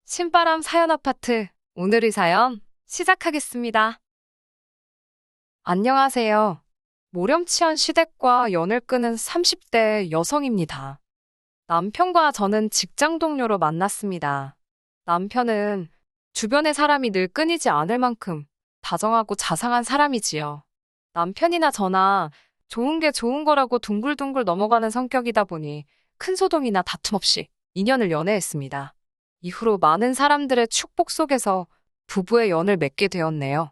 신바람 사연 아파트. 오늘의 사연 시작하겠습니다. 안녕하세요. 모렴치한 시댁과 연을 끄는 30대 여성입니다. 남편과 저는 직장 동료로 만났습니다. 남편은 주변의 사람이 늘 끊이지 않을 만큼 다정하고 자상한 사람이지요. 남편이나 저나 좋은 게 좋은 거라고 둥글둥글 넘어가는 성격이다 보니 큰 소동이나 다툼 없이 2년을 연애했습니다. 이후로 많은 사람들의 축복 속에서 부부의 연을 맺게 되었네요.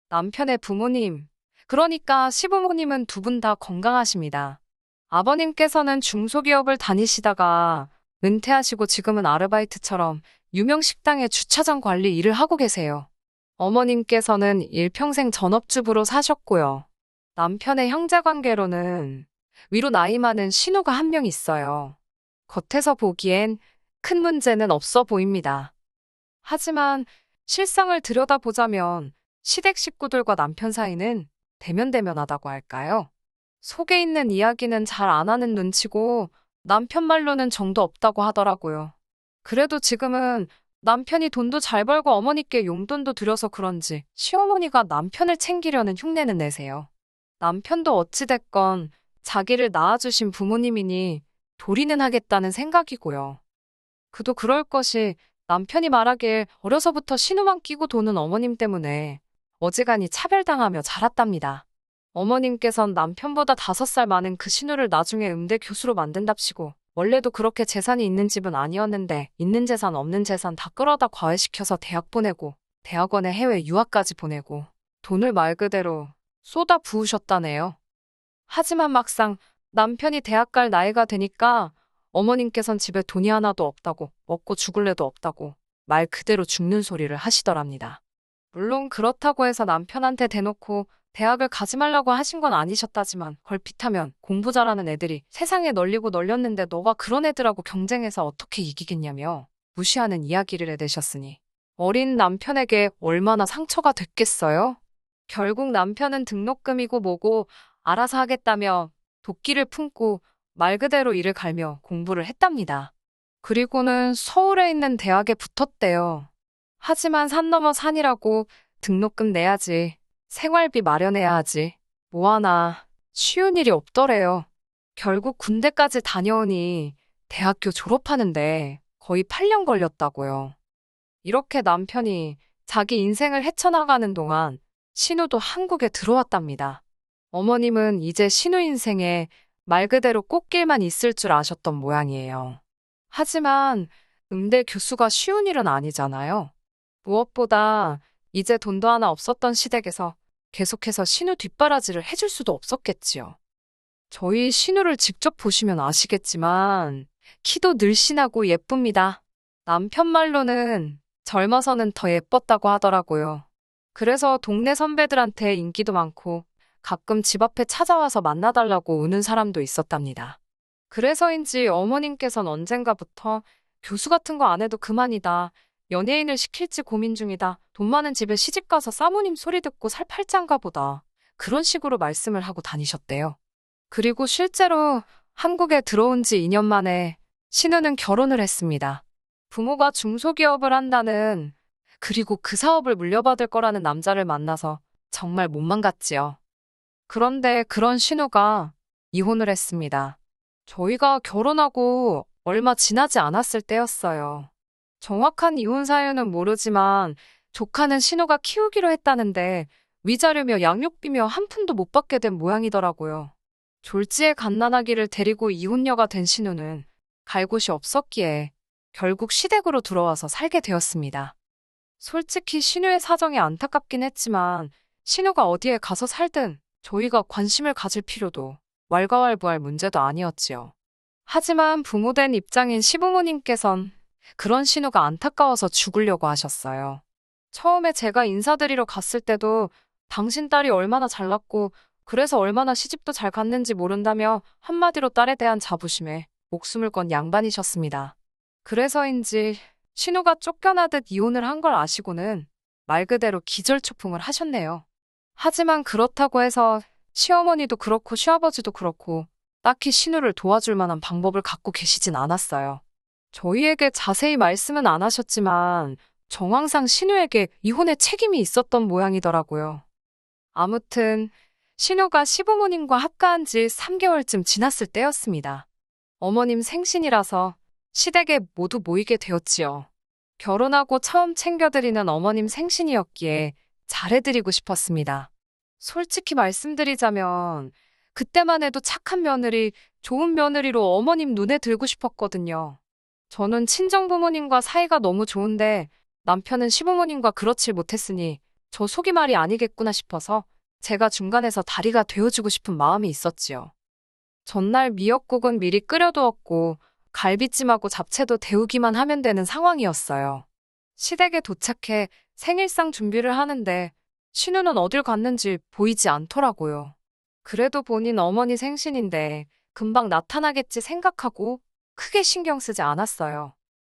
남편의 부모님, 그러니까 시부모님은 두 분 다 건강하십니다. 아버님께서는 중소기업을 다니시다가 은퇴하시고 지금은 아르바이트처럼 유명 식당의 주차장 관리 일을 하고 계세요. 어머님께서는 일평생 전업주부로 사셨고요. 남편의 형제 관계로는 위로 나이 많은 신우가 한 명 있어요. 겉에서 보기엔 큰 문제는 없어 보입니다. 하지만 실상을 들여다보자면 시댁 식구들과 남편 사이는 대면대면하다고 할까요? 속에 있는 이야기는 잘 안 하는 눈치고 남편 말로는 정도 없다고 하더라고요. 그래도 지금은 남편이 돈도 잘 벌고 어머니께 용돈도 드려서 그런지 시어머니가 남편을 챙기려는 흉내는 내세요. 남편도 어찌됐건 자기를 낳아주신 부모님이니 도리는 하겠다는 생각이고요. 그도 그럴 것이 남편이 말하길 어려서부터 신우만 끼고 도는 어머님 때문에 어지간히 차별당하며 자랐답니다. 어머님께선 남편보다 5살 많은 그 신우를 나중에 음대 교수로 만든답시고 원래도 그렇게 재산이 있는 집은 아니었는데 있는 재산 없는 재산 다 끌어다 과외시켜서 대학 보내고 대학원에 해외 유학까지 보내고 돈을 말 그대로 쏟아 부으셨다네요. 하지만 막상 남편이 대학 갈 나이가 되니까 어머님께선 집에 돈이 하나도 없다고 먹고 죽을래도 없다고 말 그대로 죽는 소리를 하시더랍니다. 물론 그렇다고 해서 남편한테 대놓고 대학을 가지 말라고 하신 건 아니셨다지만 걸핏하면 공부 잘하는 애들이 세상에 널리고 널렸는데 너가 그런 애들하고 경쟁해서 어떻게 이기겠냐며 무시하는 이야기를 해대셨으니 어린 남편에게 얼마나 상처가 됐겠어요? 결국 남편은 등록금이고 뭐고 알아서 하겠다며 도끼를 품고 말 그대로 이를 갈며 공부를 했답니다. 그리고는 서울에 있는 대학에 붙었대요. 하지만 산 넘어 산이라고 등록금 내야지, 생활비 마련해야 하지, 뭐하나 쉬운 일이 없더래요. 결국 군대까지 다녀오니 대학교 졸업하는데 거의 8년 걸렸다고요. 이렇게 남편이 자기 인생을 헤쳐나가는 동안 신우도 한국에 들어왔답니다. 어머님은 이제 신우 인생에 말 그대로 꽃길만 있을 줄 아셨던 모양이에요. 하지만 음대 교수가 쉬운 일은 아니잖아요. 무엇보다 이제 돈도 하나 없었던 시댁에서 계속해서 신우 뒷바라지를 해줄 수도 없었겠지요. 저희 신우를 직접 보시면 아시겠지만 키도 늘씬하고 예쁩니다. 남편 말로는 젊어서는 더 예뻤다고 하더라고요. 그래서 동네 선배들한테 인기도 많고 가끔 집 앞에 찾아와서 만나달라고 우는 사람도 있었답니다. 그래서인지 어머님께선 언젠가부터 교수 같은 거 안 해도 그만이다. 연예인을 시킬지 고민 중이다. 돈 많은 집에 시집가서 사모님 소리 듣고 살 팔짱가 보다. 그런 식으로 말씀을 하고 다니셨대요. 그리고 실제로 한국에 들어온 지 2년 만에 신우는 결혼을 했습니다. 부모가 중소기업을 한다는, 그리고 그 사업을 물려받을 거라는 남자를 만나서 정말 못만 갔지요. 그런데 그런 신우가 이혼을 했습니다. 저희가 결혼하고 얼마 지나지 않았을 때였어요. 정확한 이혼 사유는 모르지만 조카는 신우가 키우기로 했다는데 위자료며 양육비며 한 푼도 못 받게 된 모양이더라고요. 졸지에 갓난아기를 데리고 이혼녀가 된 신우는 갈 곳이 없었기에 결국 시댁으로 들어와서 살게 되었습니다. 솔직히 신우의 사정이 안타깝긴 했지만 신우가 어디에 가서 살든 저희가 관심을 가질 필요도 왈가왈부할 문제도 아니었지요. 하지만 부모된 입장인 시부모님께선 그런 신우가 안타까워서 죽으려고 하셨어요. 처음에 제가 인사드리러 갔을 때도 당신 딸이 얼마나 잘났고 그래서 얼마나 시집도 잘 갔는지 모른다며 한마디로 딸에 대한 자부심에 목숨을 건 양반이셨습니다. 그래서인지 신우가 쫓겨나듯 이혼을 한 걸 아시고는 말 그대로 기절초풍을 하셨네요. 하지만 그렇다고 해서 시어머니도 그렇고 시아버지도 그렇고 딱히 신우를 도와줄 만한 방법을 갖고 계시진 않았어요. 저희에게 자세히 말씀은 안 하셨지만 정황상 신우에게 이혼의 책임이 있었던 모양이더라고요. 아무튼 신우가 시부모님과 합가한 지 3개월쯤 지났을 때였습니다. 어머님 생신이라서 시댁에 모두 모이게 되었지요. 결혼하고 처음 챙겨드리는 어머님 생신이었기에 잘해드리고 싶었습니다. 솔직히 말씀드리자면 그때만 해도 착한 며느리, 좋은 며느리로 어머님 눈에 들고 싶었거든요. 저는 친정부모님과 사이가 너무 좋은데 남편은 시부모님과 그렇지 못했으니 저 속이 말이 아니겠구나 싶어서 제가 중간에서 다리가 되어주고 싶은 마음이 있었지요. 전날 미역국은 미리 끓여두었고 갈비찜하고 잡채도 데우기만 하면 되는 상황이었어요. 시댁에 도착해 생일상 준비를 하는데 신우는 어딜 갔는지 보이지 않더라고요. 그래도 본인 어머니 생신인데 금방 나타나겠지 생각하고 크게 신경 쓰지 않았어요.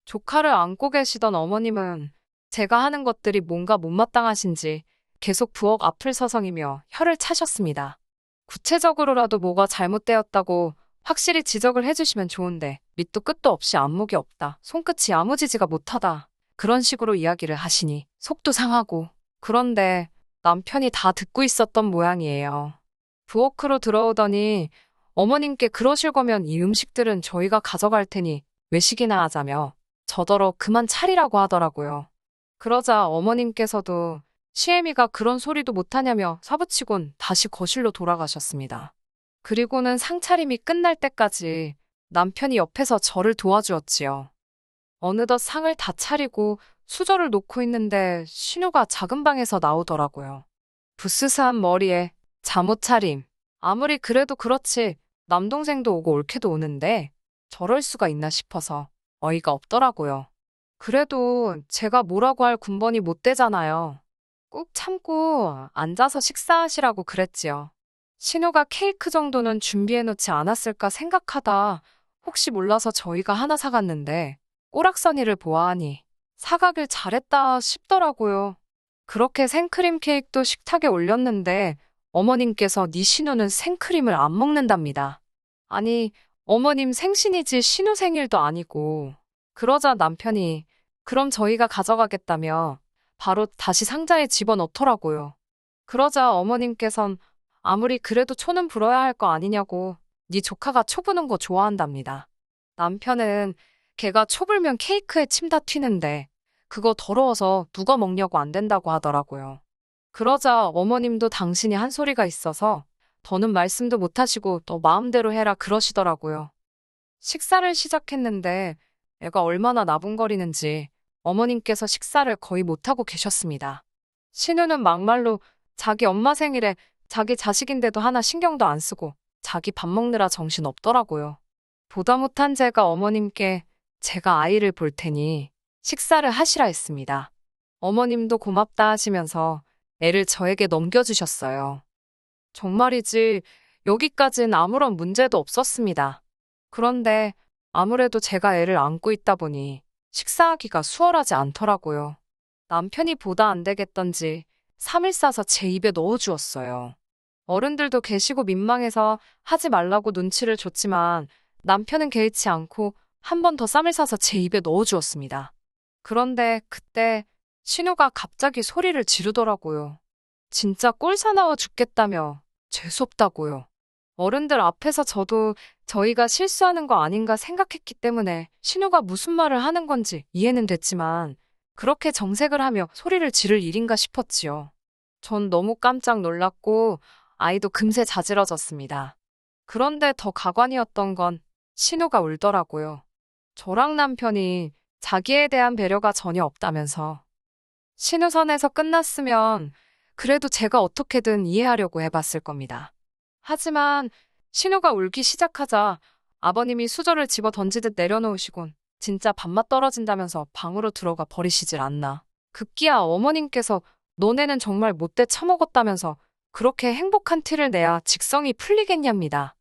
조카를 안고 계시던 어머님은 제가 하는 것들이 뭔가 못마땅하신지 계속 부엌 앞을 서성이며 혀를 차셨습니다. 구체적으로라도 뭐가 잘못되었다고 확실히 지적을 해주시면 좋은데 밑도 끝도 없이 안목이 없다, 손끝이 야무지지가 못하다 그런 식으로 이야기를 하시니 속도 상하고 그런데 남편이 다 듣고 있었던 모양이에요. 부엌으로 들어오더니 어머님께 그러실 거면 이 음식들은 저희가 가져갈 테니 외식이나 하자며 저더러 그만 차리라고 하더라고요. 그러자 어머님께서도 시애미가 그런 소리도 못하냐며 사부치곤 다시 거실로 돌아가셨습니다. 그리고는 상차림이 끝날 때까지 남편이 옆에서 저를 도와주었지요. 어느덧 상을 다 차리고 수저를 놓고 있는데 신우가 작은 방에서 나오더라고요. 부스스한 머리에 잠옷 차림. 아무리 그래도 그렇지 남동생도 오고 올케도 오는데 저럴 수가 있나 싶어서 어이가 없더라고요. 그래도 제가 뭐라고 할 군번이 못 되잖아요. 꾹 참고 앉아서 식사하시라고 그랬지요. 신우가 케이크 정도는 준비해놓지 않았을까 생각하다 혹시 몰라서 저희가 하나 사갔는데 꼬락서니를 보아하니 사가길 잘했다 싶더라고요. 그렇게 생크림 케이크도 식탁에 올렸는데 어머님께서 네 신우는 생크림을 안 먹는답니다. 아니, 어머님 생신이지 신우 생일도 아니고. 그러자 남편이 그럼 저희가 가져가겠다며 바로 다시 상자에 집어넣더라고요. 그러자 어머님께선 아무리 그래도 초는 불어야 할 거 아니냐고 네 조카가 초 부는 거 좋아한답니다. 남편은 걔가 초 불면 케이크에 침 다 튀는데 그거 더러워서 누가 먹냐고 안 된다고 하더라고요. 그러자 어머님도 당신이 한 소리가 있어서 더는 말씀도 못하시고 너 마음대로 해라 그러시더라고요. 식사를 시작했는데 애가 얼마나 나분거리는지 어머님께서 식사를 거의 못하고 계셨습니다. 신우는 막말로 자기 엄마 생일에 자기 자식인데도 하나 신경도 안 쓰고 자기 밥 먹느라 정신 없더라고요. 보다 못한 제가 어머님께 제가 아이를 볼 테니 식사를 하시라 했습니다. 어머님도 고맙다 하시면서 애를 저에게 넘겨주셨어요. 정말이지 여기까진 아무런 문제도 없었습니다. 그런데 아무래도 제가 애를 안고 있다 보니 식사하기가 수월하지 않더라고요. 남편이 보다 안 되겠던지 3일 싸서 제 입에 넣어주었어요. 어른들도 계시고 민망해서 하지 말라고 눈치를 줬지만 남편은 개의치 않고 한 번 더 쌈을 싸서 제 입에 넣어주었습니다. 그런데 그때 신우가 갑자기 소리를 지르더라고요. 진짜 꼴사나워 죽겠다며 재수없다고요. 어른들 앞에서 저도 저희가 실수하는 거 아닌가 생각했기 때문에 신우가 무슨 말을 하는 건지 이해는 됐지만 그렇게 정색을 하며 소리를 지를 일인가 싶었지요. 전 너무 깜짝 놀랐고 아이도 금세 자지러졌습니다. 그런데 더 가관이었던 건 신우가 울더라고요. 저랑 남편이 자기에 대한 배려가 전혀 없다면서. 신우 선에서 끝났으면 그래도 제가 어떻게든 이해하려고 해봤을 겁니다. 하지만 신우가 울기 시작하자 아버님이 수저를 집어 던지듯 내려놓으시곤 진짜 밥맛 떨어진다면서 방으로 들어가 버리시질 않나. 급기야 어머님께서 너네는 정말 못돼 처먹었다면서 그렇게 행복한 티를 내야 직성이 풀리겠냐입니다.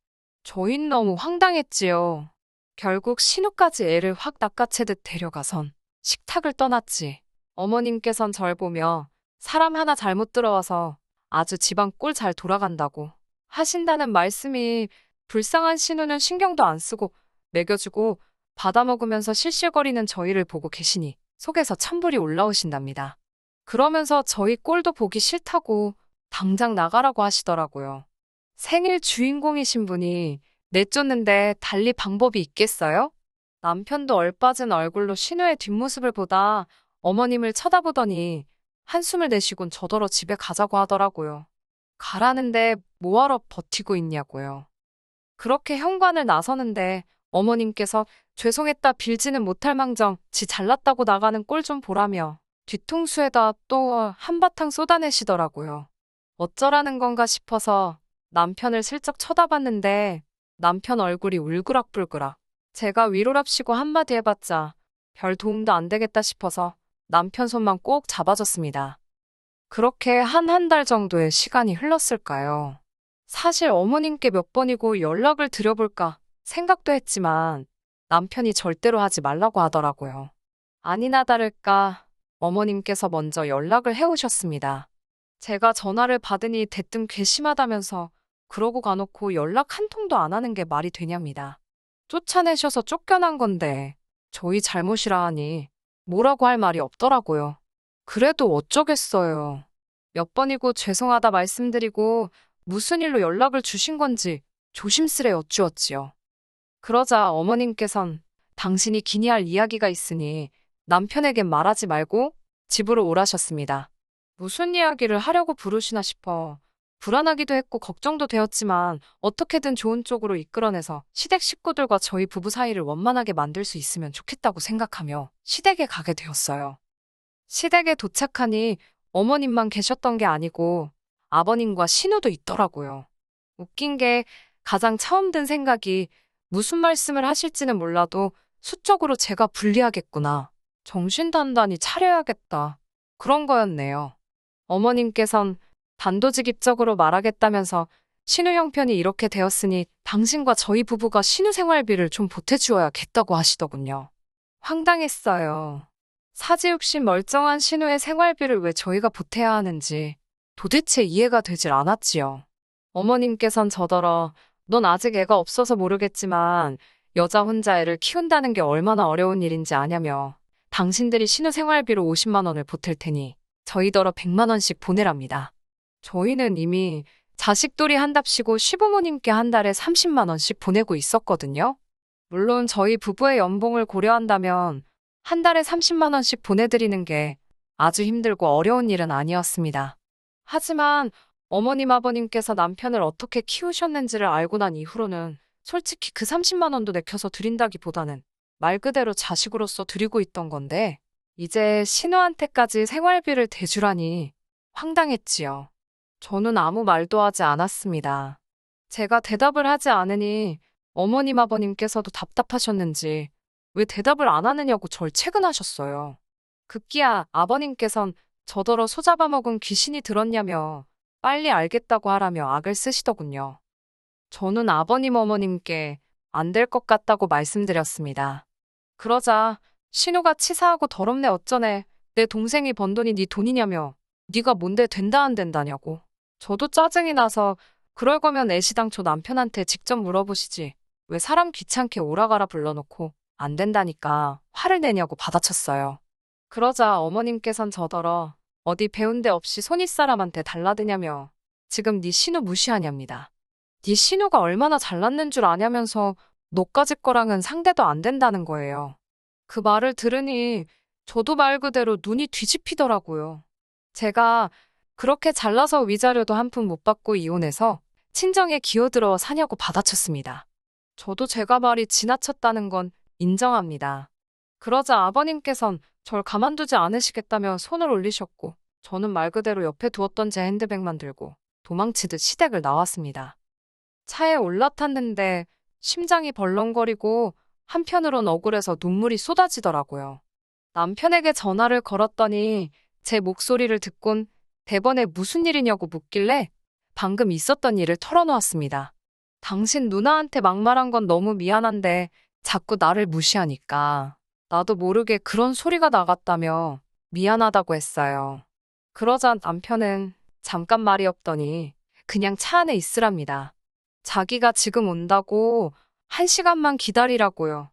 저흰 너무 황당했지요. 결국 신우까지 애를 확 낚아채듯 데려가선 식탁을 떠났지. 어머님께선 절 보며 사람 하나 잘못 들어와서 아주 집안 꼴 잘 돌아간다고 하신다는 말씀이 불쌍한 신우는 신경도 안 쓰고 먹여주고 받아먹으면서 실실거리는 저희를 보고 계시니 속에서 찬불이 올라오신답니다. 그러면서 저희 꼴도 보기 싫다고 당장 나가라고 하시더라고요. 생일 주인공이신 분이 내쫓는데 달리 방법이 있겠어요? 남편도 얼빠진 얼굴로 신우의 뒷모습을 보다 어머님을 쳐다보더니 한숨을 내쉬곤 저더러 집에 가자고 하더라고요. 가라는데 뭐하러 버티고 있냐고요. 그렇게 현관을 나서는데 어머님께서 죄송했다 빌지는 못할 망정 지 잘났다고 나가는 꼴 좀 보라며 뒤통수에다 또 한바탕 쏟아내시더라고요. 어쩌라는 건가 싶어서 남편을 슬쩍 쳐다봤는데 남편 얼굴이 울그락불그락. 제가 위로랍시고 한마디 해봤자 별 도움도 안 되겠다 싶어서 남편 손만 꼭 잡아줬습니다. 그렇게 한 달 정도의 시간이 흘렀을까요? 사실 어머님께 몇 번이고 연락을 드려볼까 생각도 했지만 남편이 절대로 하지 말라고 하더라고요. 아니나 다를까 어머님께서 먼저 연락을 해오셨습니다. 제가 전화를 받으니 대뜸 괘씸하다면서 그러고 가놓고 연락 한 통도 안 하는 게 말이 되냐입니다. 쫓아내셔서 쫓겨난 건데 저희 잘못이라 하니 뭐라고 할 말이 없더라고요. 그래도 어쩌겠어요. 몇 번이고 죄송하다 말씀드리고 무슨 일로 연락을 주신 건지 조심스레 여쭈었지요. 그러자 어머님께선 당신이 기니 할 이야기가 있으니 남편에겐 말하지 말고 집으로 오라셨습니다. 무슨 이야기를 하려고 부르시나 싶어 불안하기도 했고 걱정도 되었지만 어떻게든 좋은 쪽으로 이끌어내서 시댁 식구들과 저희 부부 사이를 원만하게 만들 수 있으면 좋겠다고 생각하며 시댁에 가게 되었어요. 시댁에 도착하니 어머님만 계셨던 게 아니고 아버님과 신우도 있더라고요. 웃긴 게 가장 처음 든 생각이 무슨 말씀을 하실지는 몰라도 수적으로 제가 불리하겠구나. 정신 단단히 차려야겠다. 그런 거였네요. 어머님께선 단도직입적으로 말하겠다면서 신우 형편이 이렇게 되었으니 당신과 저희 부부가 신우 생활비를 좀 보태주어야겠다고 하시더군요. 황당했어요. 사지육신 멀쩡한 신우의 생활비를 왜 저희가 보태야 하는지 도대체 이해가 되질 않았지요. 어머님께선 저더러 넌 아직 애가 없어서 모르겠지만 여자 혼자 애를 키운다는 게 얼마나 어려운 일인지 아냐며 당신들이 신우 생활비로 50만 원을 보탤 테니 저희더러 100만 원씩 보내랍니다. 저희는 이미 자식돌이 한답시고 시부모님께 한 달에 30만 원씩 보내고 있었거든요. 물론 저희 부부의 연봉을 고려한다면 한 달에 30만 원씩 보내드리는 게 아주 힘들고 어려운 일은 아니었습니다. 하지만 어머님 아버님께서 남편을 어떻게 키우셨는지를 알고 난 이후로는 솔직히 그 30만 원도 내켜서 드린다기보다는 말 그대로 자식으로서 드리고 있던 건데 이제 신우한테까지 생활비를 대주라니 황당했지요. 저는 아무 말도 하지 않았습니다. 제가 대답을 하지 않으니 어머님 아버님께서도 답답하셨는지 왜 대답을 안 하느냐고 절 채근하셨어요. 급기야 아버님께선 저더러 소잡아먹은 귀신이 들었냐며 빨리 알겠다고 하라며 악을 쓰시더군요. 저는 아버님 어머님께 안 될 것 같다고 말씀드렸습니다. 그러자 신우가 치사하고 더럽네 어쩌네 내 동생이 번 돈이 네 돈이냐며 네가 뭔데 된다 안 된다냐고. 저도 짜증이 나서 그럴 거면 애시당초 남편한테 직접 물어보시지 왜 사람 귀찮게 오라가라 불러놓고 안 된다니까 화를 내냐고 받아쳤어요. 그러자 어머님께선 저더러 어디 배운 데 없이 손윗사람한테 달라드냐며 지금 네 신우 무시하냐입니다. 네 신우가 얼마나 잘났는 줄 아냐면서 너까지 거랑은 상대도 안 된다는 거예요. 그 말을 들으니 저도 말 그대로 눈이 뒤집히더라고요. 제가 그렇게 잘나서 위자료도 한 푼 못 받고 이혼해서 친정에 기어들어 사냐고 받아쳤습니다. 저도 제가 말이 지나쳤다는 건 인정합니다. 그러자 아버님께선 절 가만두지 않으시겠다며 손을 올리셨고 저는 말 그대로 옆에 두었던 제 핸드백만 들고 도망치듯 시댁을 나왔습니다. 차에 올라탔는데 심장이 벌렁거리고 한편으론 억울해서 눈물이 쏟아지더라고요. 남편에게 전화를 걸었더니 제 목소리를 듣곤 대번에 무슨 일이냐고 묻길래 방금 있었던 일을 털어놓았습니다. 당신 누나한테 막말한 건 너무 미안한데 자꾸 나를 무시하니까 나도 모르게 그런 소리가 나갔다며 미안하다고 했어요. 그러자 남편은 잠깐 말이 없더니 그냥 차 안에 있으랍니다. 자기가 지금 온다고 1시간만 기다리라고요.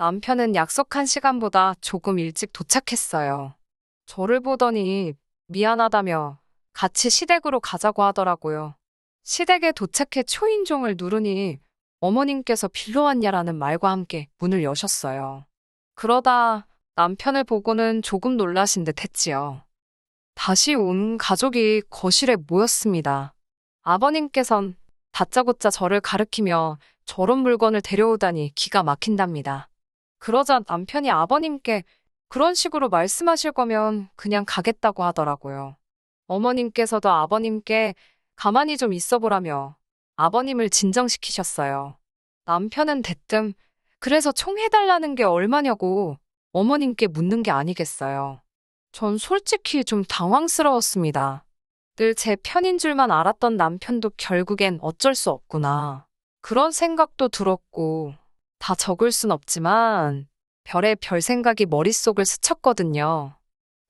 남편은 약속한 시간보다 조금 일찍 도착했어요. 저를 보더니 미안하다며 같이 시댁으로 가자고 하더라고요. 시댁에 도착해 초인종을 누르니 어머님께서 빌러 왔냐라는 말과 함께 문을 여셨어요. 그러다 남편을 보고는 조금 놀라신 듯 했지요. 다시 온 가족이 거실에 모였습니다. 아버님께선 다짜고짜 저를 가리키며 저런 물건을 데려오다니 기가 막힌답니다. 그러자 남편이 아버님께 그런 식으로 말씀하실 거면 그냥 가겠다고 하더라고요. 어머님께서도 아버님께 가만히 좀 있어 보라며 아버님을 진정시키셨어요. 남편은 대뜸 그래서 총 해달라는 게 얼마냐고 어머님께 묻는 게 아니겠어요. 전 솔직히 좀 당황스러웠습니다. 늘 제 편인 줄만 알았던 남편도 결국엔 어쩔 수 없구나. 그런 생각도 들었고, 다 적을 순 없지만, 별의 별 생각이 머릿속을 스쳤거든요.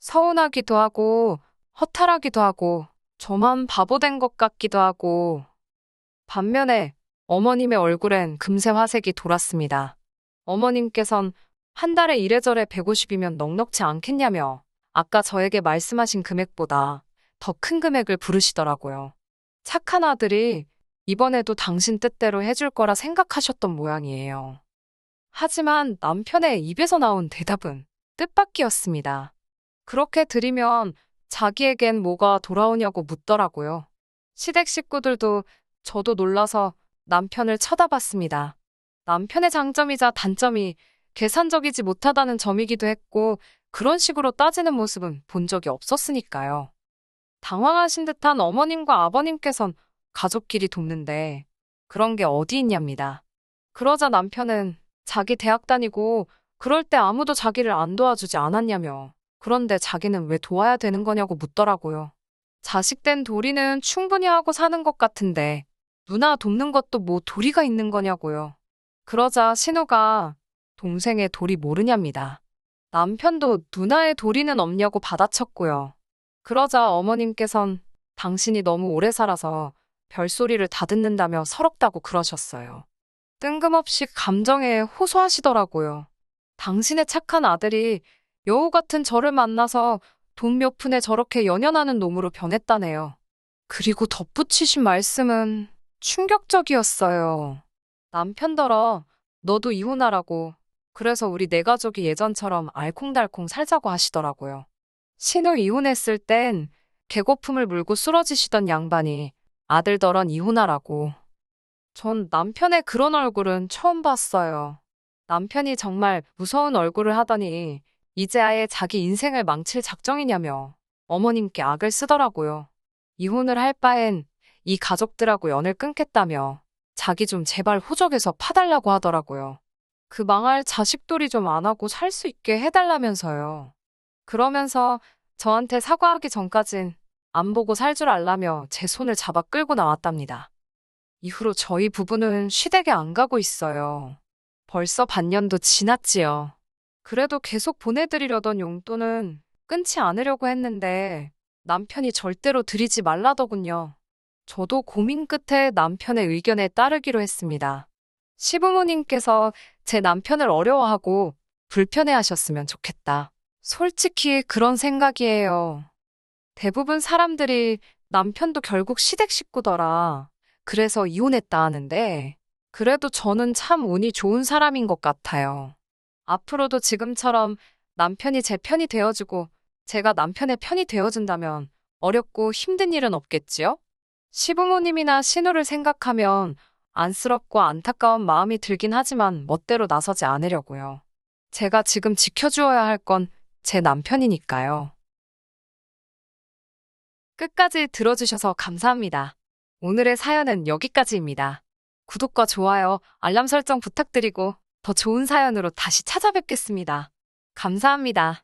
서운하기도 하고, 허탈하기도 하고, 저만 바보 된 것 같기도 하고, 반면에 어머님의 얼굴엔 금세 화색이 돌았습니다. 어머님께선 한 달에 이래저래 150이면 넉넉지 않겠냐며, 아까 저에게 말씀하신 금액보다 더 큰 금액을 부르시더라고요. 착한 아들이 이번에도 당신 뜻대로 해줄 거라 생각하셨던 모양이에요. 하지만 남편의 입에서 나온 대답은 뜻밖이었습니다. 그렇게 드리면 자기에겐 뭐가 돌아오냐고 묻더라고요. 시댁 식구들도 저도 놀라서 남편을 쳐다봤습니다. 남편의 장점이자 단점이 계산적이지 못하다는 점이기도 했고 그런 식으로 따지는 모습은 본 적이 없었으니까요. 당황하신 듯한 어머님과 아버님께선 가족끼리 돕는데 그런 게 어디 있냐입니다. 그러자 남편은 자기 대학 다니고 그럴 때 아무도 자기를 안 도와주지 않았냐며 그런데 자기는 왜 도와야 되는 거냐고 묻더라고요. 자식된 도리는 충분히 하고 사는 것 같은데 누나 돕는 것도 뭐 도리가 있는 거냐고요. 그러자 신우가 동생의 도리 모르냐입니다. 남편도 누나의 도리는 없냐고 받아쳤고요. 그러자 어머님께선 당신이 너무 오래 살아서 별소리를 다 듣는다며 서럽다고 그러셨어요. 뜬금없이 감정에 호소하시더라고요. 당신의 착한 아들이 여우 같은 저를 만나서 돈 몇 푼에 저렇게 연연하는 놈으로 변했다네요. 그리고 덧붙이신 말씀은 충격적이었어요. 남편더러 너도 이혼하라고. 그래서 우리 네 가족이 예전처럼 알콩달콩 살자고 하시더라고요. 신우 이혼했을 땐 개거품을 물고 쓰러지시던 양반이 아들더런 이혼하라고. 전 남편의 그런 얼굴은 처음 봤어요. 남편이 정말 무서운 얼굴을 하더니 이제 아예 자기 인생을 망칠 작정이냐며 어머님께 악을 쓰더라고요. 이혼을 할 바엔 이 가족들하고 연을 끊겠다며 자기 좀 제발 호적에서 파달라고 하더라고요. 그 망할 자식돌이 좀 안 하고 살 수 있게 해달라면서요. 그러면서 저한테 사과하기 전까진 안 보고 살 줄 알라며 제 손을 잡아 끌고 나왔답니다. 이후로 저희 부부는 시댁에 안 가고 있어요. 벌써 반년도 지났지요. 그래도 계속 보내드리려던 용돈은 끊지 않으려고 했는데 남편이 절대로 드리지 말라더군요. 저도 고민 끝에 남편의 의견에 따르기로 했습니다. 시부모님께서 제 남편을 어려워하고 불편해하셨으면 좋겠다. 솔직히 그런 생각이에요. 대부분 사람들이 남편도 결국 시댁 식구더라. 그래서 이혼했다 하는데, 그래도 저는 참 운이 좋은 사람인 것 같아요. 앞으로도 지금처럼 남편이 제 편이 되어주고, 제가 남편의 편이 되어준다면 어렵고 힘든 일은 없겠지요? 시부모님이나 신우를 생각하면 안쓰럽고 안타까운 마음이 들긴 하지만 멋대로 나서지 않으려고요. 제가 지금 지켜주어야 할 건 제 남편이니까요. 끝까지 들어주셔서 감사합니다. 오늘의 사연은 여기까지입니다. 구독과 좋아요, 알람 설정 부탁드리고 더 좋은 사연으로 다시 찾아뵙겠습니다. 감사합니다.